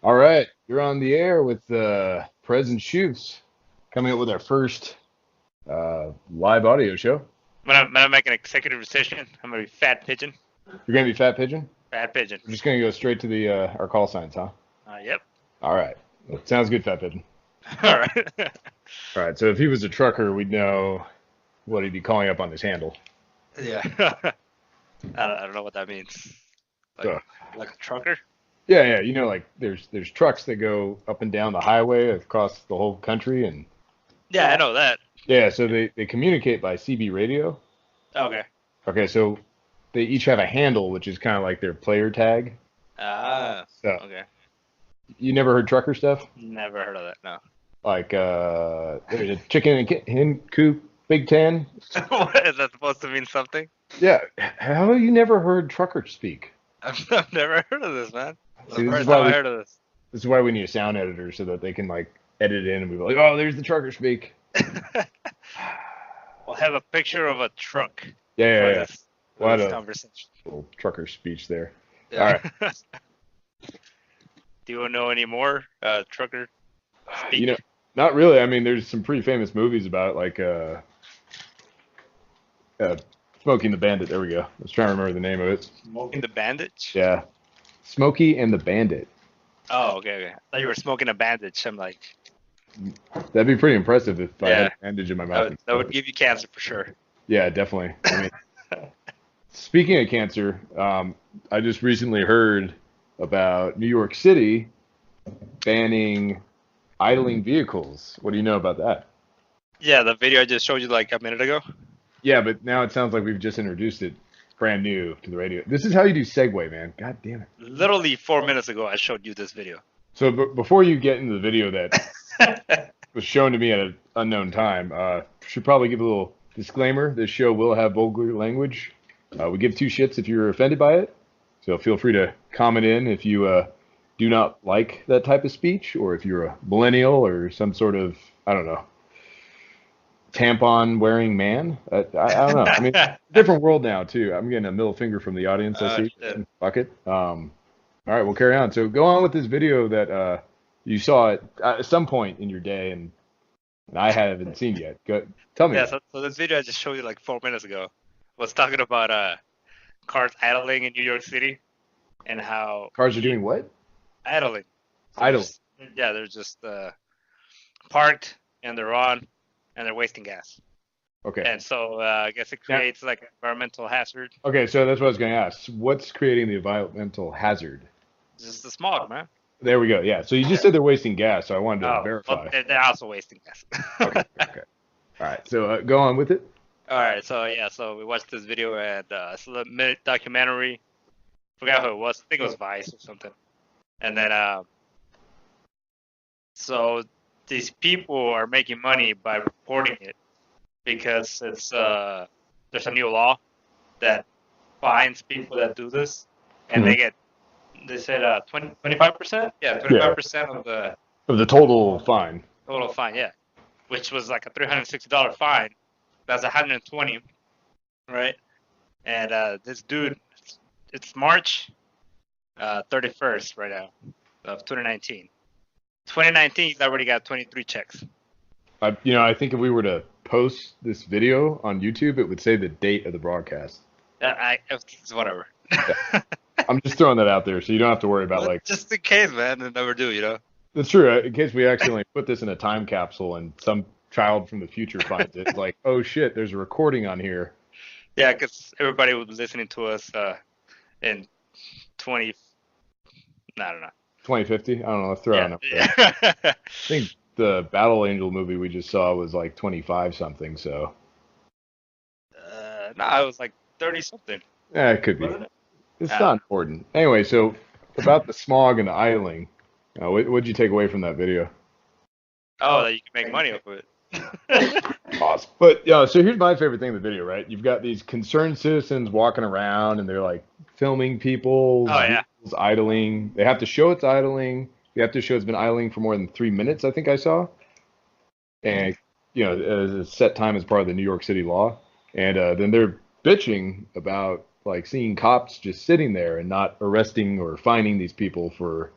All right, you're on the air with Prez and Schoofs coming up with our first live audio show. I'm gonna make an executive decision. I'm gonna be Fat Pigeon. You're gonna be Fat Pigeon. Fat Pigeon. We're just gonna go straight to the our call signs, huh? Yep. All right, sounds good, Fat Pigeon. All right. All right, so if he was a trucker, we'd know what he'd be calling up on his handle. Yeah. I don't know what that means. Like So, like a trucker? yeah, you know, like there's trucks that go up and down the highway across the whole country, and Yeah, I know that. yeah, so they communicate by CB radio. Okay. Okay, so they each have a handle, which is kind of like their player tag. So Okay. you never heard trucker stuff? Never heard of that. No. Like there's a chicken and hen coop, Big Ten. What, is that supposed to mean something? Yeah, how have you never heard trucker speak? I've never heard of this, man. See, The first time I heard of this is why we need a sound editor so that they can like edit it in and be like, oh, there's the trucker speak. this. We'll have a picture of a truck Yeah, for yeah. this for What this a conversation. little trucker speech there. All Yeah. right, Do you know any more trucker you speak? know, not really. I mean, there's some pretty famous movies about it, like uh, Smoking the Bandit. There we go. Let's try and remember the name of it. Smoking the bandage? Yeah, Smokey and the Bandit. Oh, okay. I thought you were smoking a bandage. I'm like, That'd be pretty impressive if I had yeah, a bandage in my that mouth. would give you cancer for sure. Yeah, definitely. I mean, speaking of cancer, I just recently heard about New York City banning idling vehicles. What do you know about that? Yeah, the video I just showed you like a minute ago. Yeah, but now it sounds like we've just introduced it brand new to the radio. This is how you do segue, man. God damn it. Literally 4 minutes ago, I showed you this video. So before you get into the video that was shown to me at an unknown time, should probably give a little disclaimer. This show will have vulgar language. We give two shits if you're offended by it. So feel free to comment in if you do not like that type of speech, or if you're a millennial or some sort of, I don't know, tampon wearing man. I don't know. I mean, different world now too. I'm getting a middle finger from the audience. I see. Shit. Fuck it. All right, we'll carry on. So go on with this video that you saw at some point in your day, and I haven't seen yet. Go, tell me. Yeah, so this video I just showed you like 4 minutes ago was talking about cars idling in New York City and how Cars are doing what? idling. So Idle. they're just parked and they're on and they're wasting gas. Okay. And so I guess it creates like an environmental hazard. Okay, so that's what I was going to ask. What's creating the environmental hazard? It's just the smog, man. There we go. Yeah. So you just said they're wasting gas, so I wanted to Oh, verify. well, they're also wasting gas. Okay. All right. So go on with it. All right, so we watched this video and it's a minute documentary. Forgot who it was. I think it was Vice or something. And then so these people are making money by reporting it because it's there's a new law that fines people that do this, and they said 25%? Yeah, 25% of the Of the total fine. total fine, yeah, which was like a $360 fine. That's 120, right? And this dude, it's March 31st right now of 2019. 2019, he's already got 23 checks. I think if we were to post this video on YouTube, it would say the date of the broadcast. It's whatever. I'm just throwing that out there, so you don't have to worry about like. Just in case, man, they never do, you know. That's true. In case we accidentally put this in a time capsule and some child from the future finds it, it's like, oh shit, there's a recording on here. Yeah, because everybody was listening to us in 20. I don't know. 2050. I don't know. Let's throw out a number. Yeah. I think the Battle Angel movie we just saw was like 25 something. So No, I was like 30 something. yeah, it could be. Wasn't it? It's Yeah. not important. Anyway, so about the smog and the idling, what'd you take away from that video? Oh, that you can make money off of it. Awesome. But yeah, so here's my favorite thing in the video, right? You've got these concerned citizens walking around and they're like filming people Oh, yeah. idling. They have to show it's idling. You have to show it's been idling for more than 3 minutes, I think I saw. And as a set time as part of the New York City law. And then they're bitching about like seeing cops just sitting there and not arresting or fining these people for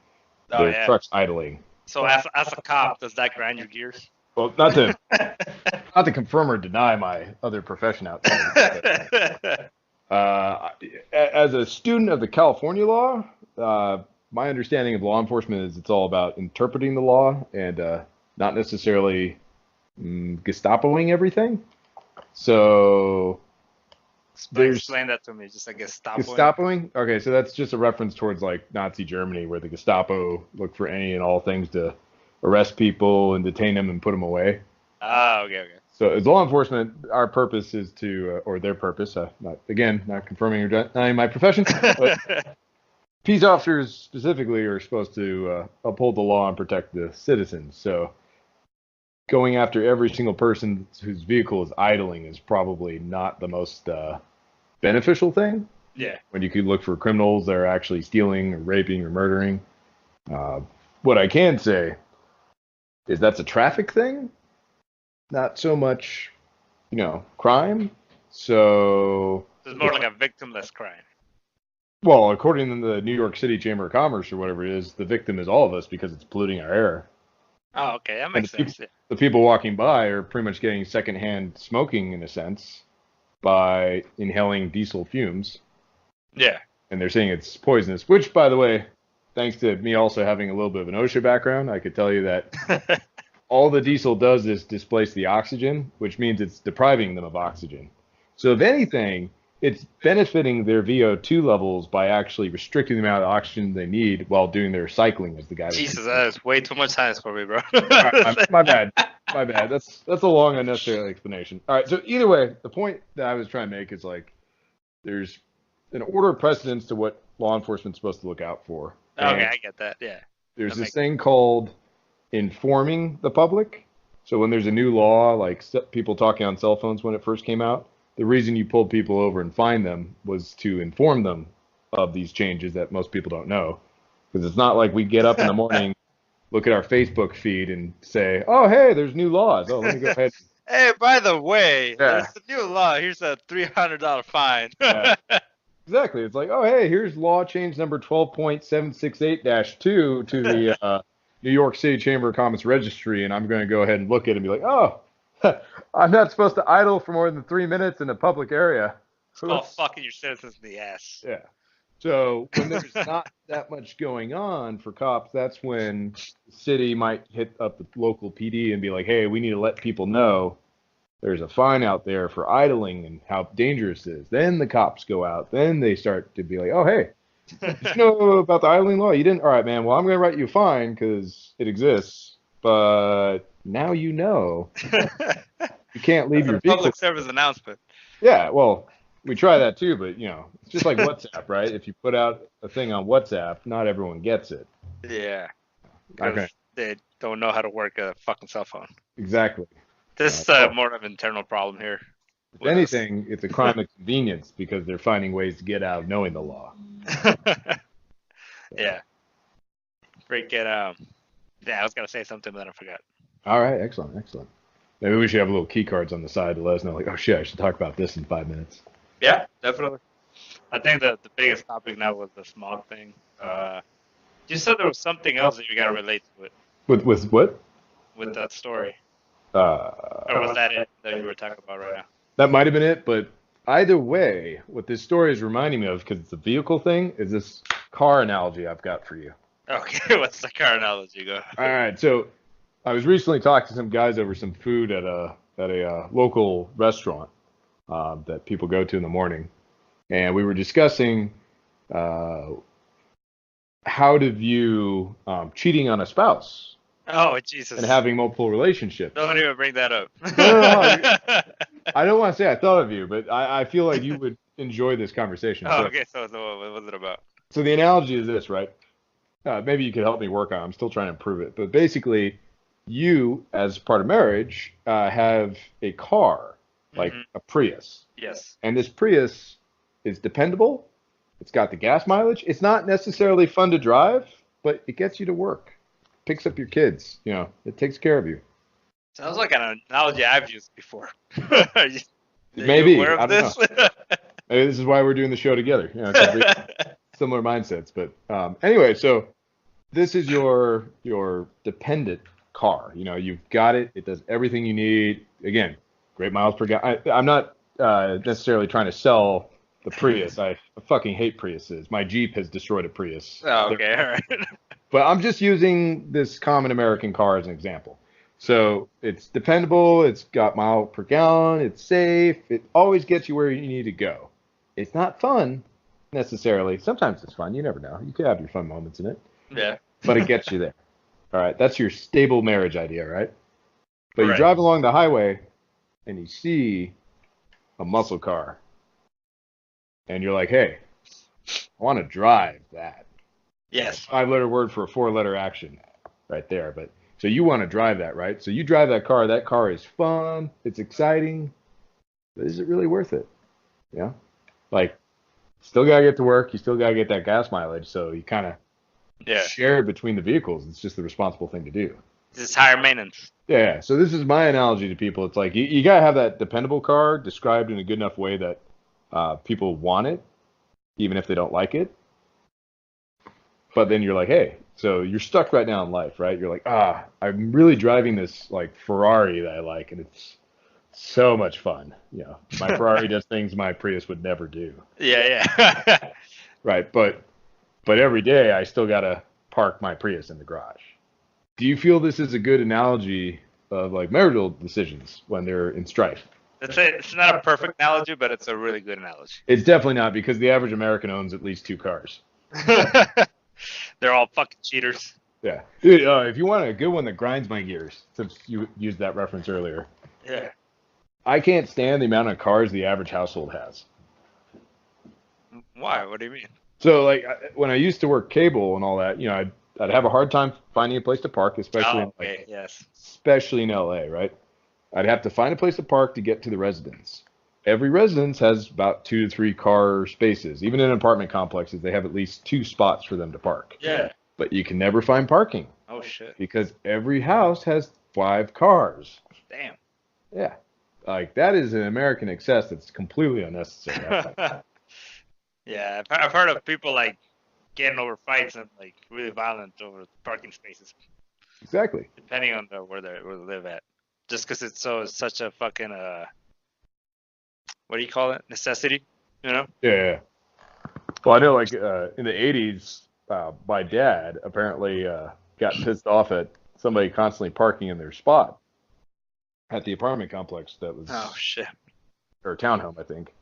Oh, their yeah. trucks idling. So as a cop, does that grind your gears? Well, not to confirm or deny my other profession out there. But, as a student of the California law, my understanding of law enforcement is it's all about interpreting the law and not necessarily Gestapoing everything. So explain that to me, just like Gestapoing. Okay, so that's just a reference towards like Nazi Germany, where the Gestapo looked for any and all things to arrest people and detain them and put them away. Oh, okay. So as law enforcement, our purpose is to, or their purpose, not confirming or denying my profession, but peace officers specifically are supposed to uphold the law and protect the citizens. So going after every single person whose vehicle is idling is probably not the most beneficial thing. Yeah. When you could look for criminals that are actually stealing or raping or murdering. What I can say is that's a traffic thing, not so much, crime. So it's more like a victimless crime. Well, according to the New York City Chamber of Commerce or whatever it is, the victim is all of us because it's polluting our air. Oh, okay, that makes sense. The people walking by are pretty much getting secondhand smoking in a sense by inhaling diesel fumes. Yeah. And they're saying it's poisonous, which, by the way, thanks to me also having a little bit of an OSHA background, I could tell you that all the diesel does is displace the oxygen, which means it's depriving them of oxygen. So if anything, it's benefiting their VO2 levels by actually restricting the amount of oxygen they need while doing their cycling, as the guy. Jesus, that is way too much science for me, bro. My bad. That's a long, unnecessary explanation. All right, so either way, the point that I was trying to make is like there's an order of precedence to what law enforcement's supposed to look out for. Okay, I get that. Yeah. There's this thing called informing the public. So when there's a new law, like people talking on cell phones when it first came out, the reason you pulled people over and fined them was to inform them of these changes that most people don't know. Because it's not like we get up in the morning, look at our Facebook feed and say, oh, hey, there's new laws. Oh, let me go ahead. Hey, by the way, there's a new law. Here's a $300 fine. Yeah. Exactly. It's like, oh, hey, here's law change number 12.768-2 to the New York City Chamber of Commerce registry, and I'm going to go ahead and look at it and be like, oh, I'm not supposed to idle for more than 3 minutes in a public area. It's called fucking your citizens in the ass. Yeah. So when there's not that much going on for cops, that's when the city might hit up the local PD and be like, hey, we need to let people know there's a fine out there for idling and how dangerous it is. Then the cops go out. Then they start to be like, oh, hey, did you know about the idling law? You didn't? All right, man. Well, I'm going to write you a fine because it exists. But now you know. You can't leave your vehicle. Public service announcement. Yeah, well, we try that too, but, it's just like WhatsApp, right? If you put out a thing on WhatsApp, not everyone gets it. Yeah. Because they don't know how to work a fucking cell phone. Exactly. This is more of an internal problem here. If anything, it's a crime of convenience because they're finding ways to get out of knowing the law. Yeah. Freaking, yeah, I was going to say something, but I forgot. All right, excellent. Maybe we should have little key cards on the side to let us know, like, oh, shit, I should talk about this in 5 minutes. Yeah, definitely. I think that the biggest topic now was the smog thing. You said there was something else that you got to relate to it. With what? With that story. Or was that it that you were talking about right now? That might have been it, but either way, what this story is reminding me of, because it's a vehicle thing, is this car analogy I've got for you. Okay, what's the car analogy? Go. All right, so I was recently talking to some guys over some food at a local restaurant that people go to in the morning, and we were discussing how to view cheating on a spouse. Oh, Jesus. And having multiple relationships. Don't even bring that up. No. I don't want to say I thought of you, but I feel like you would enjoy this conversation. Oh, okay. So what was it about? So the analogy is this, right? Maybe you could help me work on it. I'm still trying to improve it. But basically, you, as part of marriage, have a car, like a Prius. Yes. And this Prius is dependable. It's got the gas mileage. It's not necessarily fun to drive, but it gets you to work. Picks up your kids, it takes care of you. Sounds like an analogy I've used before. Maybe. Aware of this? Maybe this is why we're doing the show together. Similar mindsets. But anyway, so this is your dependent car. You know, you've got it. It does everything you need. Again, great miles per gallon. I'm not necessarily trying to sell the Prius. I fucking hate Priuses. My Jeep has destroyed a Prius. Oh, okay, all right. But I'm just using this common American car as an example. So it's dependable. It's got mile per gallon. It's safe. It always gets you where you need to go. It's not fun necessarily. Sometimes it's fun. You never know. You could have your fun moments in it, Yeah. but it gets you there. All right, that's your stable marriage idea, right? But you Right. drive along the highway and you see a muscle car, and you're like, "Hey, I want to drive that." Yes. 5-letter word for a 4-letter action, right there. But so you want to drive that, right? So you drive that car. That car is fun. It's exciting. But is it really worth it? Yeah. Like, still gotta get to work. You still gotta get that gas mileage. So you kind of Yeah. share it between the vehicles. It's just the responsible thing to do. This is higher maintenance. Yeah. So this is my analogy to people. It's like you gotta have that dependable car described in a good enough way that people want it, even if they don't like it. But then you're like, hey, so you're stuck right now in life, right? You're like, I'm really driving this like Ferrari that I like, and it's so much fun. You know, my Ferrari does things my Prius would never do. Yeah, yeah. Right. But every day I still gotta park my Prius in the garage. Do you feel this is a good analogy of like marital decisions when they're in strife? It's not a perfect analogy, but it's a really good analogy. It's definitely not, because the average American owns at least 2 cars. They're all fucking cheaters. Yeah. Dude, if you want a good one that grinds my gears, since you used that reference earlier, Yeah. I can't stand the amount of cars the average household has. Why? What do you mean? So, like, when I used to work cable and all that, you know, I'd have a hard time finding a place to park, especially Oh, okay. Yes. especially in LA, right? I'd have to find a place to park to get to the residence. Every residence has about 2 to 3 car spaces. Even in apartment complexes, they have at least 2 spots for them to park. Yeah. But you can never find parking Oh shit. because every house has 5 cars. Damn. Yeah. Like, that is an American excess that's completely unnecessary. Yeah, I've heard of people like getting over fights and like really violent over parking spaces, Exactly. depending on where they live at. Just because it's such a fucking what do you call it? Necessity, you know? Yeah. Well, I know, like, in the 80s, my dad apparently got pissed off at somebody constantly parking in their spot at the apartment complex that was, Oh shit. or townhome, I think.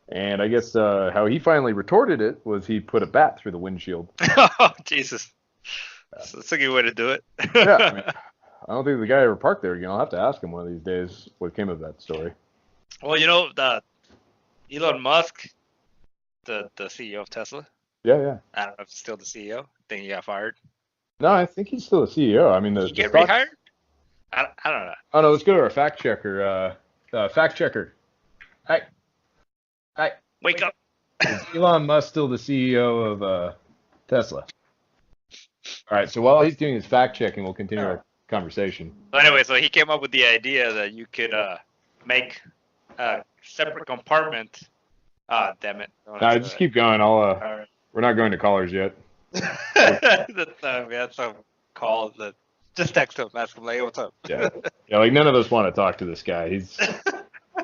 And I guess how he finally retorted it was he put a bat through the windshield. Oh Jesus. So that's a good way to do it. Yeah, I mean, I don't think the guy ever parked there again. I'll have to ask him one of these days what came of that story. Well, you know the Elon Musk, the CEO of Tesla. Yeah. I don't know if he's still the CEO. I think he got fired. No, I think he's still a CEO. I mean, Did he the get stock... rehired? I don't know. Oh, no, let's go to our fact checker. Fact checker. Hi. Wake up. Is Elon Musk still the CEO of Tesla? All right, so while he's doing his fact checking, we'll continue our conversation. So anyway, so he came up with the idea that you could make a separate compartment. Damn it. Nah, just keep going. Alright. We're not going to callers yet. That's a call that just text him, ask him like, hey, what's up? Yeah, like none of us want to talk to this guy.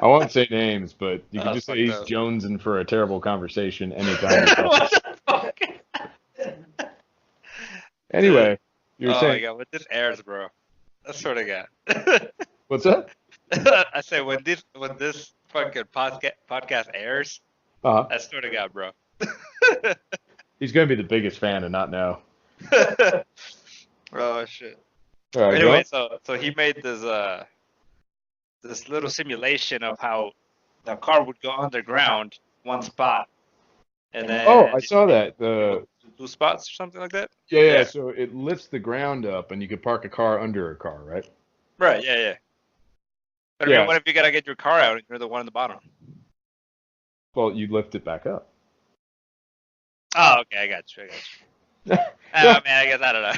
I won't say names, but you can just say he's jonesing for a terrible conversation anytime. What the fuck? Anyway, you were Oh saying. my god, when this airs, bro. I swear to God. What's that? I say when this fucking podcast airs, Uh-huh. I swear to God, bro. He's going to be the biggest fan and not know. Oh shit. All right, Anyway, so he made this little simulation of how the car would go underground one spot, and then I saw that. 2 spots or something like that. Yeah. So it lifts the ground up, and you could park a car under a car, right? Right. Yeah. But I Yeah. mean, what if you gotta get your car out and you're the one in the bottom? Well, you lift it back up. Oh, okay, I got you. Oh man, I guess I don't know.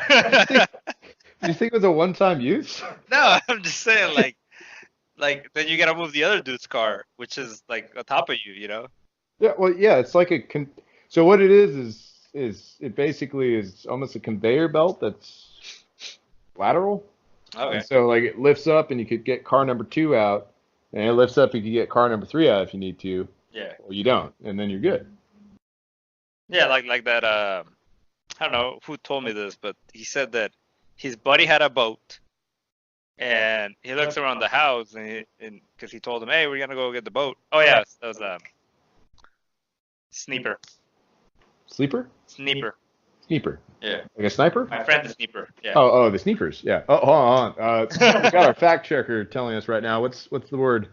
Do you think it was a one-time use? No, I'm just saying, like then you gotta move the other dude's car, which is like on top of you, you know? Yeah. Well, yeah. It's like so what it is it basically is almost a conveyor belt that's lateral. Okay. And so like it lifts up and you could get car number 2 out, and it lifts up, you could get car number 3 out if you need to, Yeah. or you don't, and then you're good. Yeah, like that. I don't know who told me this, but he said that his buddy had a boat, and he looks around the house, and because he told him, "Hey, we're gonna go get the boat." Oh yeah, that was Sniper. Sleeper? Sniper. Sniper. Yeah. Like a sniper? My friend the Sniper. Yeah. Oh, the sneakers. Yeah. Oh, hold on. We got our fact checker telling us right now. What's the word?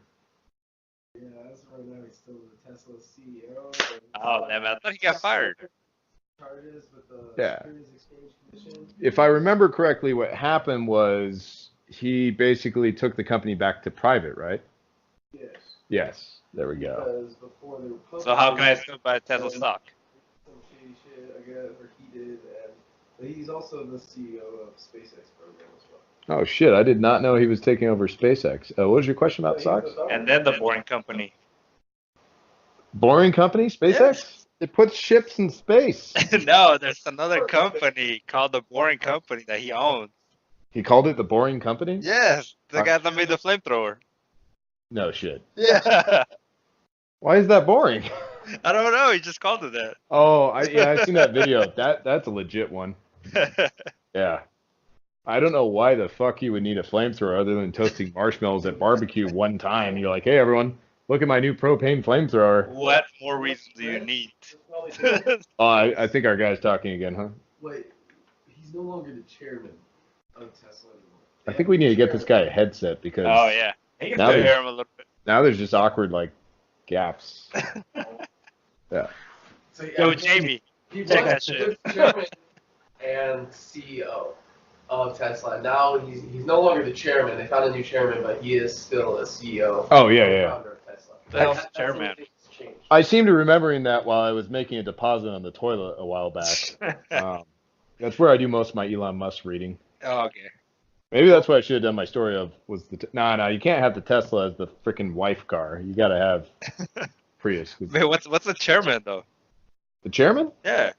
Yeah, as of right now, he's still the Tesla CEO. Oh, damn it. I thought he got fired. Charges with the Yeah. Securities Exchange Commission. If I remember correctly, what happened was he basically took the company back to private, right? Yes. Yes. There we go. Because before they were public, So how can I still buy Tesla stock? some shady shit, I guess, or he did, but he's also the CEO of SpaceX program as well. Oh shit! I did not know he was taking over SpaceX. What was your question about stocks? And then the Boring Company. Boring company, SpaceX. Yes. It puts ships in space. No, there's another company called the Boring Company that he owns. He called it the Boring Company. Yes, the guy that made the flamethrower. No shit. Yeah. Why is that boring? I don't know. He just called it that. Oh, I've seen that video. That's a legit one. Yeah. I don't know why the fuck you would need a flamethrower other than toasting marshmallows at barbecue one time. You're like, hey everyone, look at my new propane flamethrower. What more reason do you need? Oh, I think our guy's talking again, huh? Wait, he's no longer the chairman of Tesla anymore. I think we need to get this guy a headset because Oh yeah, you can Now still there's- hear him a little bit. now there's just awkward like gaps. Yeah. So, Yo, Jamie, he check was that shit. the chairman and CEO of Tesla. Now he's no longer the chairman. They found a new chairman, but he is still a CEO. Oh, yeah. Founder of Tesla. The hell's That's chairman? the only thing that's changed. I seem to remembering that while I was making a deposit on the toilet a while back. That's where I do most of my Elon Musk reading. Oh, okay. Maybe that's what I should have done my story of was the no, you can't have the Tesla as the freaking wife car. You got to have Prius. 'Cause Wait, what's the chairman though? the chairman? Yeah.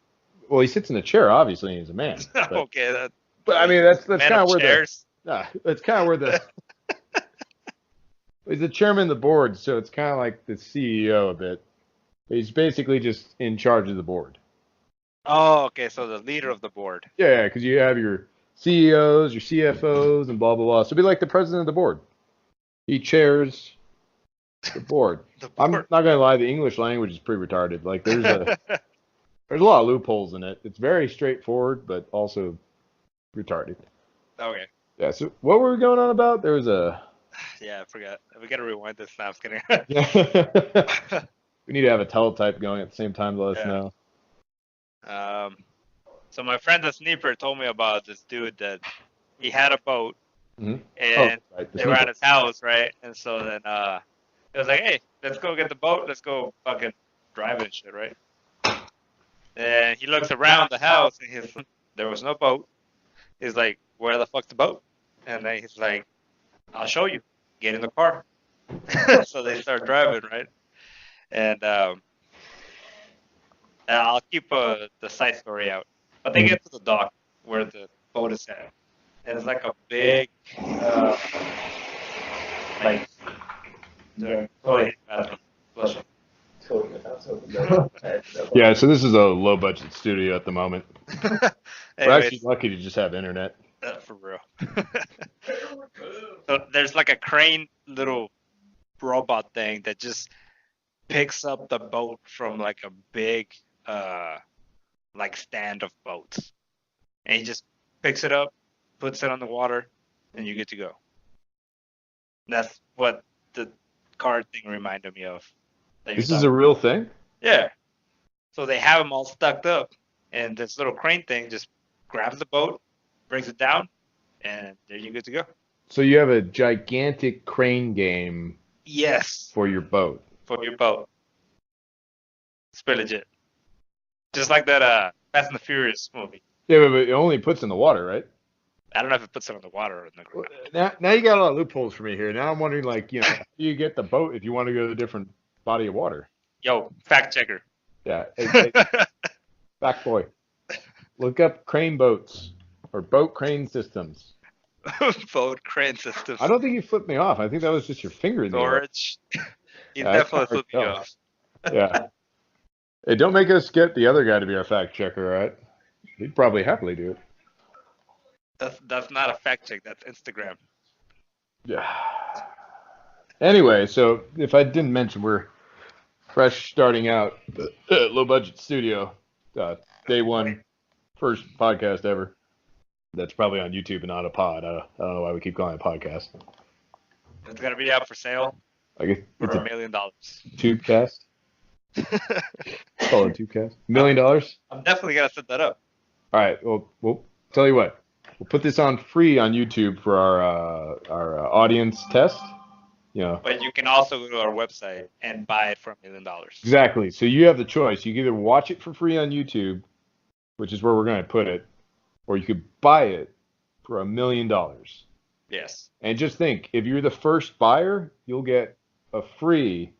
Well, he sits in a chair, obviously, and he's a man. But, Okay. That, but I mean, that's man kind of of where chairs. that's kind of where the he's the chairman of the board, so it's kind of like the CEO a bit. He's basically just in charge of the board. Oh, okay. So the leader of the board. Yeah, because you have your CEOs, your CFOs, and blah blah blah. So it'd be like the president of the board. He chairs the board. The I'm board. not gonna lie, the English language is pretty retarded. Like there's a lot of loopholes in it. It's very straightforward, but also retarded. Okay. Yeah. So what were we going on about? There was a. Yeah, I forgot. We gotta rewind this. Now I'm just kidding. Yeah. We need to have a teletype going at the same time to let us Yeah. know. So my friend the Sniper told me about this dude that he had a boat Mhm. and Oh, right. they were at his house, right? And so then it was like, hey, let's go get the boat. Let's go fucking drive it and shit, right? And he looks around the house and there was no boat. He's like, where the fuck's the boat? And then he's like, I'll show you. Get in the car. So they start driving, right? And I'll keep the side story out. But they get to the dock where the boat is at. And it's like a big, like, toilet bathroom. Flush. Yeah. So this is a low budget studio at the moment. We're Anyways, actually lucky to just have internet. for real. So there's like a crane little robot thing that just picks up the boat from like a big like stand of boats. And he just picks it up, puts it on the water, and you get to go. That's what the card thing reminded me of. that you're This is talking a real thing. Yeah. So they have them all stuck up, and this little crane thing just grabs the boat, brings it down, and there you get to go. So you have a gigantic crane game Yes, for your boat. for your boat. It's pretty legit. Just like that Fast and the Furious movie. Yeah, but it only puts in the water, right? I don't know if it puts it on the water or in the ground. Now you got a lot of loopholes for me here. Now I'm wondering, like, how do you get the boat if you want to go to a different body of water? Yo, fact checker. Yeah. Back boy. Look up crane boats or boat crane systems. Boat crane systems. I don't think you flipped me off. I think that was just your finger in the air. Storage. You Yeah, that's definitely hard flipped to me tell. off. Yeah. Hey, don't make us get the other guy to be our fact checker, right? He'd probably happily do it. That's not a fact check. That's Instagram. Yeah. Anyway, so if I didn't mention, we're fresh starting out, low budget studio, day one, first podcast ever. That's probably on YouTube and not a pod. I don't know why we keep calling it a podcast. It's gonna be up for sale I guess for it's $1 a million. tube cast. Call it a tube cast. $1 million. I'm definitely gonna set that up. All right. Well, we'll tell you what. We'll put this on free on YouTube for our audience test. You know. But you can also go to our website and buy it for $1 million. Exactly. So you have the choice. You can either watch it for free on YouTube, which is where we're going to put it, or you could buy it for $1 million. Yes. And just think, if you're the first buyer, you'll get a free.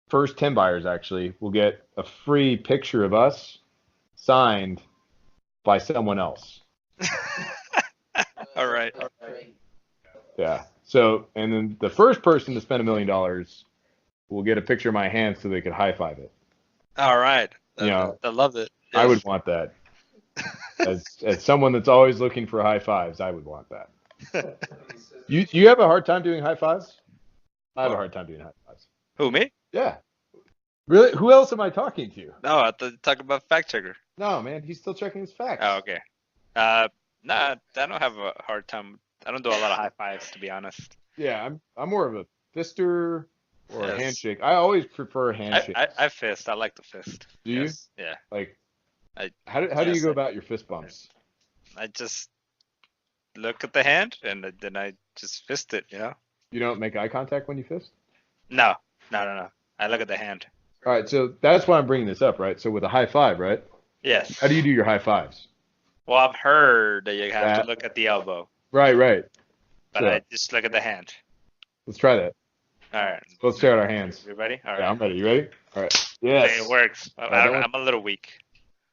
First 10 buyers actually will get a free picture of us signed by someone else. All right. Yeah. So, and then the first person to spend $1 million will get a picture of my hand so they could high five it. All right. You know, I love it. I Yes. would want that. As someone that's always looking for high fives, I would want that. You have a hard time doing high fives? I have a hard time doing high fives. Who, me? Yeah. Really? Who else am I talking to? No, I thought you were talking about fact checker. No, man. He's still checking his facts. Oh, okay. Nah, I don't have a hard time. I don't do a lot of high fives, to be honest. Yeah, I'm more of a fister or a Yes. handshake. I always prefer a handshake. I fist. I like the fist. Do you? Yes. Yeah. Like, I- how do you yes, go I- about your fist bumps? I just look at the hand and then I just fist it, you know? You don't make eye contact when you fist? No. I look at the hand. All right, so that's why I'm bringing this up, right? So with a high five, right? Yes. How do you do your high fives? Well, I've heard that you have That- to look at the elbow, Right. but So- I just look at the hand. Let's try that. All right. Let's stare at our hands. You ready? All right. Yeah, I'm ready. You ready? All right. Okay, Yes. it works. I'm a little weak.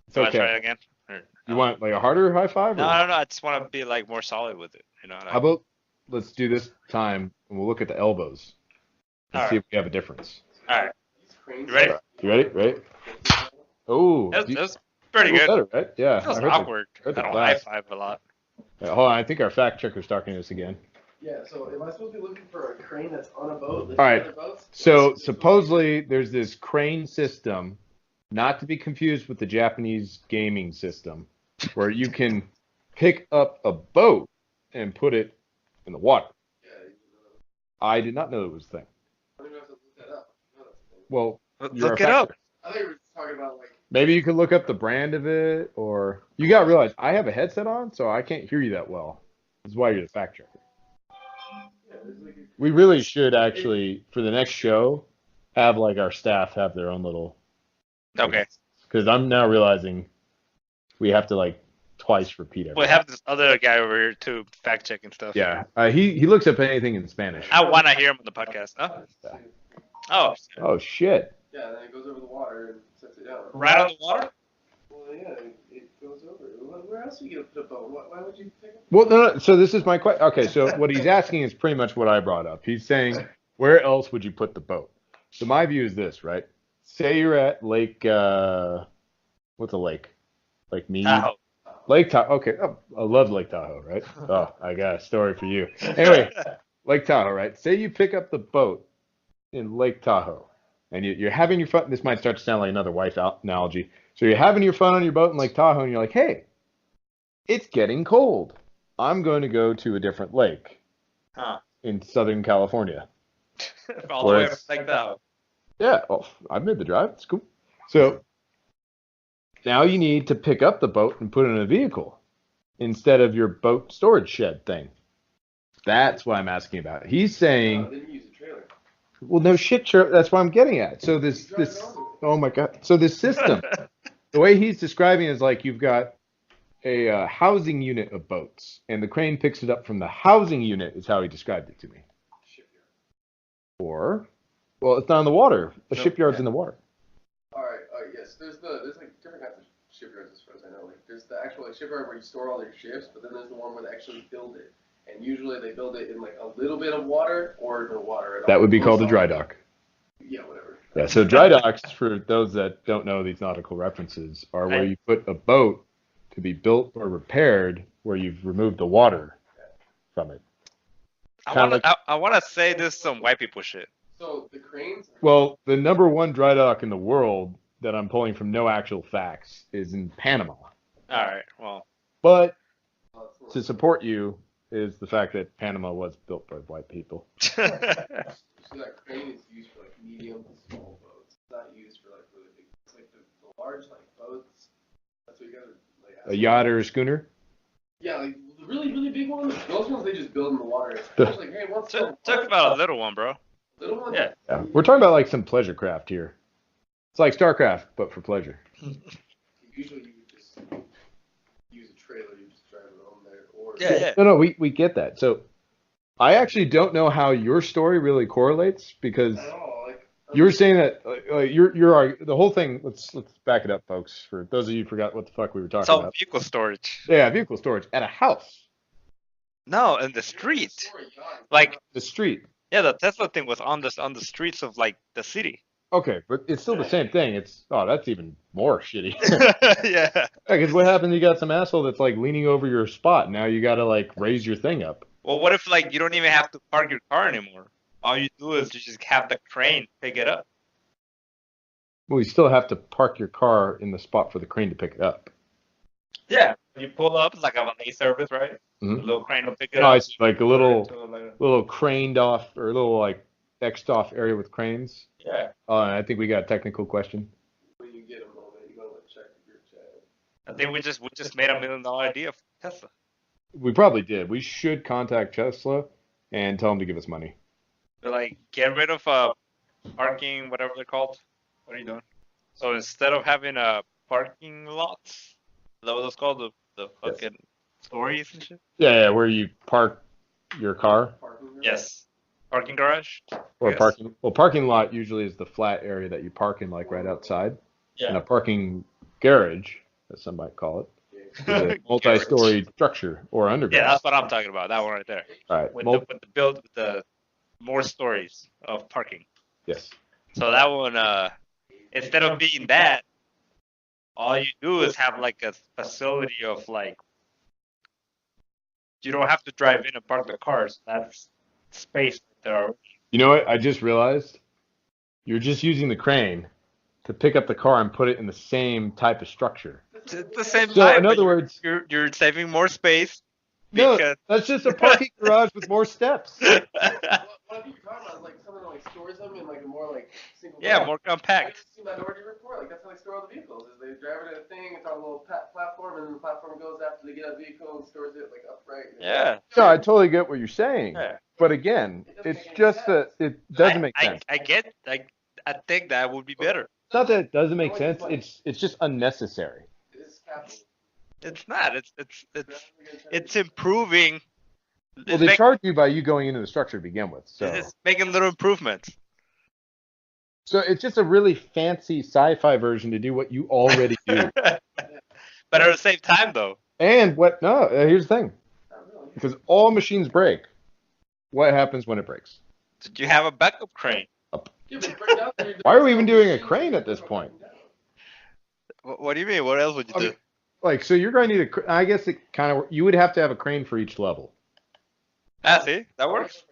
It's Do I try okay. it again? Or, You want like a harder high five? No, or- I just want to be like more solid with it. You know? Like, How about let's do this time and we'll look at the elbows and All see right. if we have a difference. all right. You You ready? You ready? Ready? Oh, That was pretty feel good. better, right? Yeah. That was I heard awkward. I heard the don't class. high five a lot. Hold on. I think our fact checker's talking to us again. Yeah, so am I supposed to be looking for a crane that's on a boat? All right. So supposedly there's this crane system, not to be confused with the Japanese gaming system, where you can pick up a boat and put it in the water. I did not know it was a thing. I don't even have to look that up. No, that's the thing. Well, you're Look a it fact up. checker. I thought you were just talking about like. Maybe you could look up the brand of it, or you got to realize I have a headset on, so I can't hear you that well. That's why you're the fact checker. Yeah, there's like a, We really should actually, for the next show, have like our staff have their own little. Okay. Because I'm now realizing we have to like twice repeat We everything. have this other guy over here too, fact checking stuff. Yeah, he looks up anything in Spanish. I want to hear him on the podcast. No? Oh, Oh shit! yeah, then it goes over the water and sets it down. right on the water? Well, yeah, it goes over. Where else are you gonna put a boat? Why would you pick up? Well, no. So this is my question. Okay, so what he's asking is pretty much what I brought up. He's saying, where else would you put the boat? So my view is this, right? Say you're at Lake. What's a lake? Lake Mead. Tahoe. Lake Tahoe. Okay, oh, I love Lake Tahoe, right? Oh, I got a story for you. Anyway, Lake Tahoe, right? Say you pick up the boat in Lake Tahoe, and you're having your fun. This might start to sound like another wife analogy. So you're having your fun on your boat in Lake Tahoe, and you're like, hey, it's getting cold. I'm going to go to a different lake Huh. in Southern California. All the way Whereas- like that. Yeah, oh, I've made the drive. It's cool. So now you need to pick up the boat and put it in a vehicle instead of your boat storage shed thing. That's what I'm asking about. He's saying, Then you use a trailer. well, no shit, sure. That's what I'm getting at. So You drive this, it over. oh my God. So this system, the way he's describing it is like you've got a housing unit of boats, and the crane picks it up from the housing unit is how he described it to me. Shipyard. Or, well, it's not in the water. The No. shipyard's in the water. All right. Yes. there's like different kinds of shipyards as far as I know. Like there's the actual like shipyard where you store all your ships, but then there's the one where they actually build it, and usually they build it in like a little bit of water or no water at all. That would be called a dry dock. Yeah, whatever. Yeah, so dry docks, for those that don't know these nautical references, are where you put a boat to be built or repaired where you've removed the water from it. I wanna say this is some white people shit. So the cranes. Well, the number one dry dock in the world that I'm pulling from no actual facts is in Panama. All right, well. But to support you is the fact that Panama was built by white people. So that crane is used for like medium to small boats. It's not used for like really big. It's like the large like boats. That's what you gotta like. A yacht or a schooner? Yeah, like the really big ones. Those ones they just build in the water. It's like, hey, what's Talk about a little one, bro. Little one? Yeah. We're talking about like some pleasure craft here. It's like StarCraft, but for pleasure. Usually you would just use a trailer. You just drive it on there. Or Yeah. No, we get that. So I actually don't know how your story really correlates because you're saying that you're the whole thing. Let's back it up, folks. For those of you who forgot what the fuck we were talking So about. vehicle storage. Yeah, vehicle storage at a house. No, in the street. Like The street. yeah, the Tesla thing was on the streets of like the city. Okay, but it's still the same thing. That's even more shitty. Yeah. Because what happens? You got some asshole that's like leaning over your spot. Now you got to like raise your thing up. Well, what if like you don't even have to park your car anymore? All you do is you just have the crane pick it up. Well, you still have to park your car in the spot for the crane to pick it up. Yeah. You pull up, it's like a valet service, right? Mhm. A little crane will pick it No, up. it's like a little craned off or a little like X'd off area with cranes. Yeah. I think we got a technical question. when you get a moment, you gotta check the group chat. I think we just made $1 million idea for Tesla. We probably did. We should contact Tesla and tell them to give us money. They're like, get rid of parking, whatever they're called. What are you doing? So instead of having parking lots, is that what it's called? The fucking stories and shit? Yeah, where you park your car Yes. Parking garage? or Yes. parking. Well, parking lot usually is the flat area that you park in, like right outside. And a parking garage, as some might call it, is a multi-story structure or underground. Yeah, that's what I'm talking about. That one right there. All right. With the more stories of parking. Yes. So that one, instead of being that, all you do is have like a facility of like, you don't have to drive in and park the cars. That's space there. You know what? I just realized you're just using the crane to pick up the car and put it in the same type of structure. It's the same So, time. in other words, you're saving more space. no, Because that's just a parking garage with more steps. What I think you're talking about is like someone that like stores them in like a more like single. yeah, more compact. See Minority Report, like that's how they store all the vehicles. Is they drive it in a thing, it's on a little platform, and then the platform goes after they get a vehicle and stores it like upright. Yeah. No, I totally get what you're saying. Yeah. But again, it's just that it doesn't make sense. I get. I think that would be better. It's not that it doesn't make sense. It's just unnecessary. It is capital. It's not. It's improving. Well, they charge you by you going into the structure to begin with. So It's making little improvements. So it's just a really fancy sci-fi version to do what you already do. But at the same time, though. And what? No, here's the thing. Because all machines break. What happens when it breaks? Did you have a backup crane? Why are we even doing a crane at this point? What do you mean? What else would you do? Like, so you're going to need a. I guess it kind of. You would have to have a crane for each level. Ah, see, that works.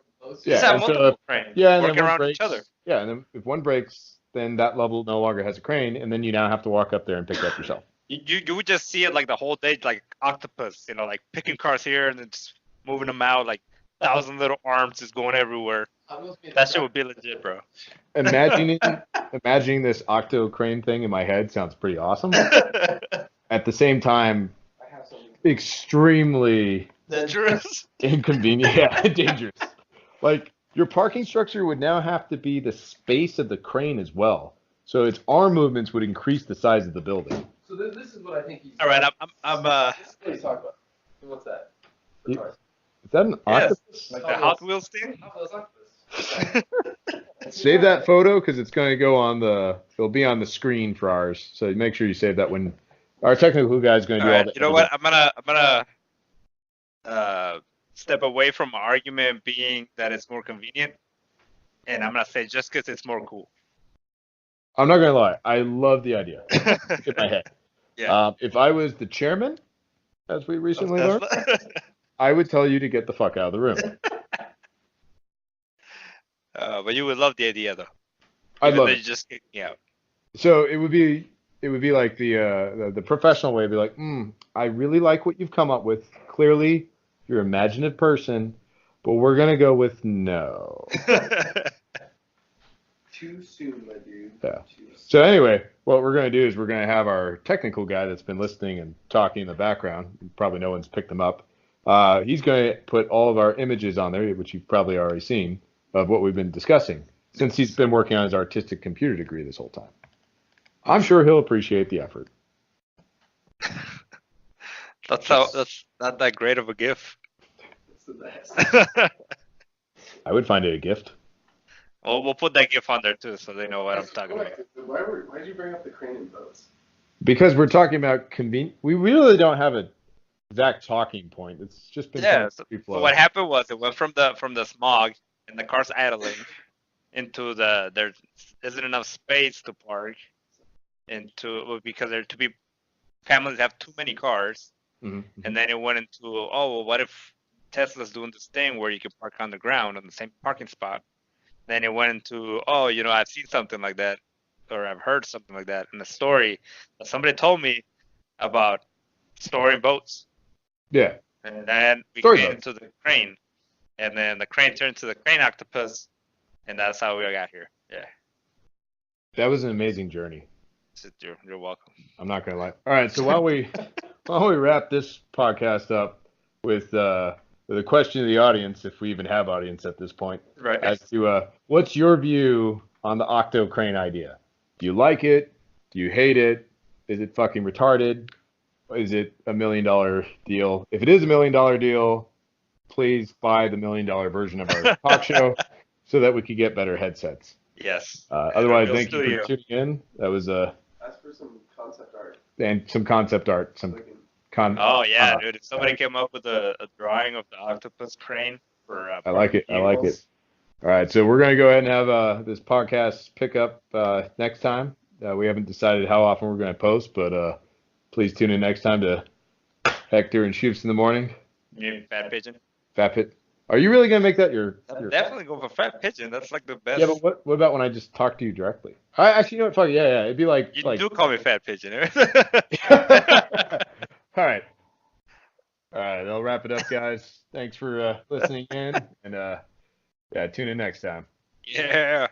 Yeah, Just have and so multiple cranes. Yeah, and working then one around breaks, each other. Yeah, and then if one breaks, then that level no longer has a crane, and then you now have to walk up there and pick it up yourself. You would just see it like the whole day, like octopus, like picking cars here and then just moving them out, like 1,000 little arms just going everywhere. That shit would be legit, bro. Imagining this Octo crane thing in my head sounds pretty awesome. At the same time, extremely Dangerous. inconvenient. Yeah, dangerous. Like, your parking structure would now have to be the space of the crane as well. So its arm movements would increase the size of the building. So this is what I think he's. All right, I'm This is what he's talking about. What's that? Is that an octopus? like the Hot Wheels thing. Octopus. Save that photo because it's going to go on it'll be on the screen for ours. So make sure you save that when our technical guy is going to All do all right. the You know editing. what? I'm gonna step away from my argument being that it's more convenient, and I'm gonna say just because it's more cool. I'm not going to lie. I love the idea. In my head. Yeah. If I was the chairman, as we recently learned, I would tell you to get the fuck out of the room. But you would love the idea though. I'd Even love though it. you just kicked me out. So it would be like the professional way. It'd be like, I really like what you've come up with. Clearly, you're an imaginative person, but we're gonna go with no. Too soon, my dude. Yeah. Too soon. So anyway, what we're gonna do is we're gonna have our technical guy that's been listening and talking in the background. Probably no one's picked them up. He's gonna put all of our images on there, which you've probably already seen of what we've been discussing, since he's been working on his artistic computer degree this whole time. I'm sure he'll appreciate the effort. That's not that great of a gift. It's the best. I would find it a gift. Well, we'll put that GIF on there too, so they know what I'm talking about. Why did you bring up the crane and boats? Because we're talking about convenience. We really don't have a exact talking point. It's just been Yeah. So free flow. what happened was it went from the smog and the cars idling into there isn't enough space to park because there to be families have too many cars, Mhm. and then it went into well, what if Tesla's doing this thing where you can park on the ground on the same parking spot? Then it went into I've seen something like that, or I've heard something like that in a story that somebody told me about storing boats. Yeah. And then we Story came boats. into the crane, and then the crane turned to the crane octopus, and that's how we got here. Yeah, That was an amazing journey. so you're welcome. I'm not gonna lie. All right, so while we wrap this podcast up with a question to the audience, if we even have audience at this point, Right. as to what's your view on the Octo crane idea? Do you like it? Do you hate it? Is it fucking retarded? Is it $1 million deal? If it is $1 million deal, please buy the $1 million version of our talk show so that we could get better headsets. Yes. Otherwise, Real thank you studio. for tuning in. That was Ask for some concept art. and some concept art, some So I can- Oh yeah, dude! If somebody came up with a drawing of the octopus crane for I like it. I like it. vehicles, All right, so we're gonna go ahead and have this podcast pick up next time. We haven't decided how often we're gonna post, but please tune in next time to Hector and Schoofs in the morning. you mean Fat Pigeon? Fat Pit. Are you really gonna make that your? I'd definitely go for Fat Pigeon. That's like the best. Yeah, but what about when I just talk to you directly? I actually, you know what? Fuck yeah, yeah. It'd be like You do call me Fat Pigeon. All right. All right, I'll wrap it up, guys. Thanks for listening in, and yeah, tune in next time. Yeah.